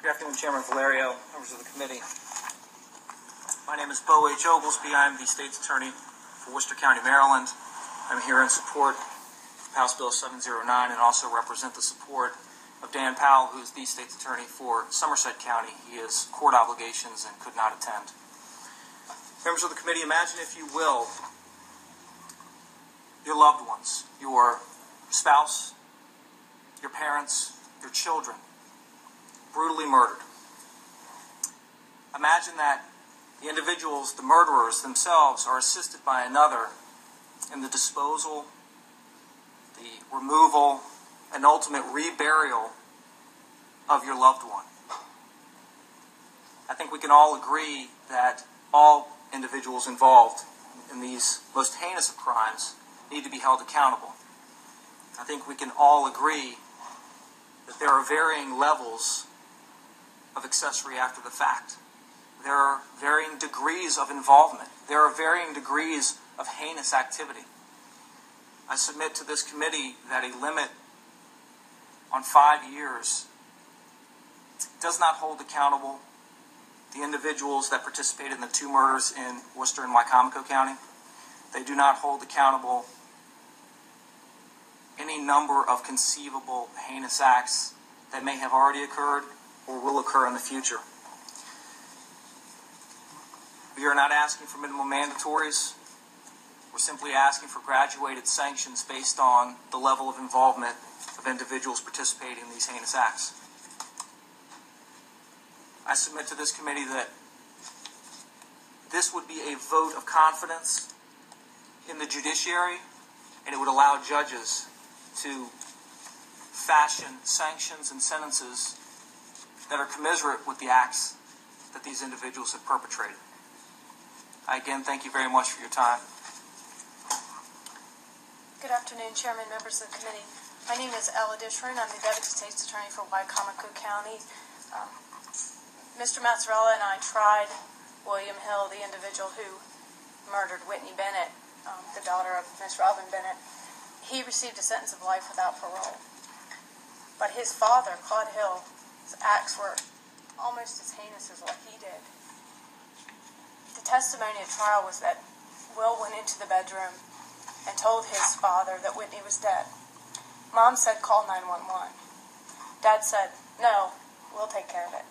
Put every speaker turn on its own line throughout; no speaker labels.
Good afternoon, Chairman Valerio, members of the committee. My name is Bo H. Oglesby. I am the State's Attorney for Worcester County, Maryland. I'm here in support of House Bill 709 and also represent the support of Dan Powell, who is the State's Attorney for Somerset County. He has court obligations and could not attend. Members of the committee, imagine, if you will, your loved ones, your spouse, your parents, your children, brutally murdered. Imagine that the individuals, the murderers themselves, are assisted by another in the disposal, the removal, and ultimate reburial of your loved one. I think we can all agree that all individuals involved in these most heinous of crimes need to be held accountable. I think we can all agree that there are varying levels of accessory after the fact. There are varying degrees of involvement. There are varying degrees of heinous activity. I submit to this committee that a limit on 5 years does not hold accountable the individuals that participated in the 2 murders in Worcester and Wycomico County. They do not hold accountable any number of conceivable heinous acts that may have already occurred or will occur in the future. We are not asking for minimum mandatories. We're simply asking for graduated sanctions based on the level of involvement of individuals participating in these heinous acts. I submit to this committee that this would be a vote of confidence in the judiciary, and it would allow judges to fashion sanctions and sentences that are commensurate with the acts that these individuals have perpetrated. I again thank you very much for your time.
Good afternoon, Chairman, members of the committee. My name is Ella Dishran. I'm the Deputy State's Attorney for Wycomico County. Mr. Mazzarella and I tried William Hill, the individual who murdered Whitney Bennett, the daughter of Miss Robin Bennett. He received a sentence of life without parole. But his father, Claude Hill's acts were almost as heinous as what he did. The testimony at trial was that Will went into the bedroom and told his father that Whitney was dead. Mom said, "Call 911. Dad said, "No, we'll take care of it."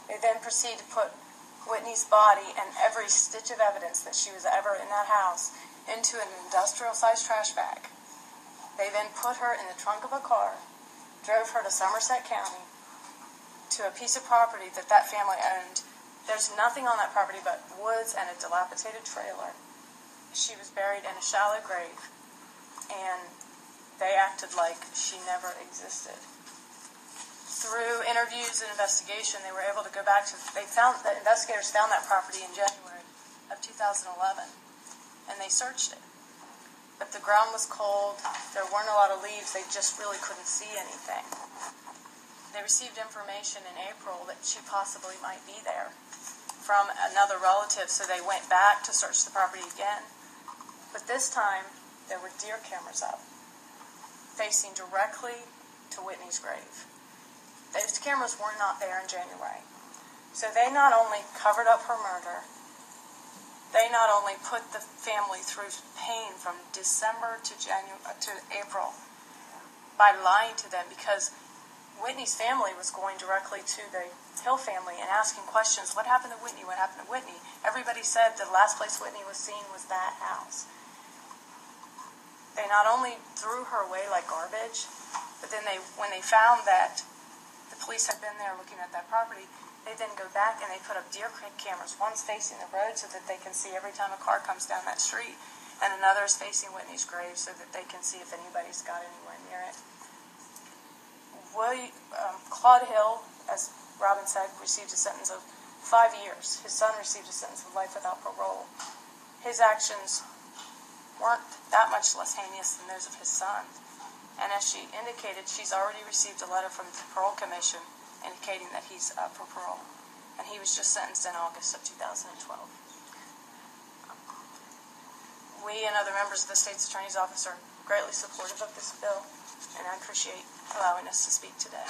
They then proceeded to put Whitney's body and every stitch of evidence that she was ever in that house into an industrial-sized trash bag. They then put her in the trunk of a car, drove her to Somerset County to a piece of property that family owned. There's nothing on that property but woods and a dilapidated trailer. She was buried in a shallow grave, and they acted like she never existed. Through interviews and investigation, they were able to go back to, the investigators found that property in January of 2011, and they searched it. But the ground was cold, there weren't a lot of leaves, they just really couldn't see anything. They received information in April that she possibly might be there from another relative, so they went back to search the property again. But this time, there were deer cameras up, facing directly to Whitney's grave. Those cameras were not there in January. So they not only covered up her murder, they not only put the family through pain from December to April by lying to them, because Whitney's family was going directly to the Hill family and asking questions. What happened to Whitney? What happened to Whitney? Everybody said the last place Whitney was seen was that house. They not only threw her away like garbage, but then when they found that the police had been there looking at that property, they then go back and they put up deer cameras. One's facing the road so that they can see every time a car comes down that street, and another is facing Whitney's grave so that they can see if anybody's got anywhere near it. Claude Hill, as Robin said, received a sentence of 5 years. His son received a sentence of life without parole. His actions weren't that much less heinous than those of his son. And as she indicated, she's already received a letter from the Parole Commission indicating that he's up for parole. And he was just sentenced in August of 2012. We and other members of the State's Attorney's Office are greatly supportive of this bill, and I appreciate allowing us to speak today.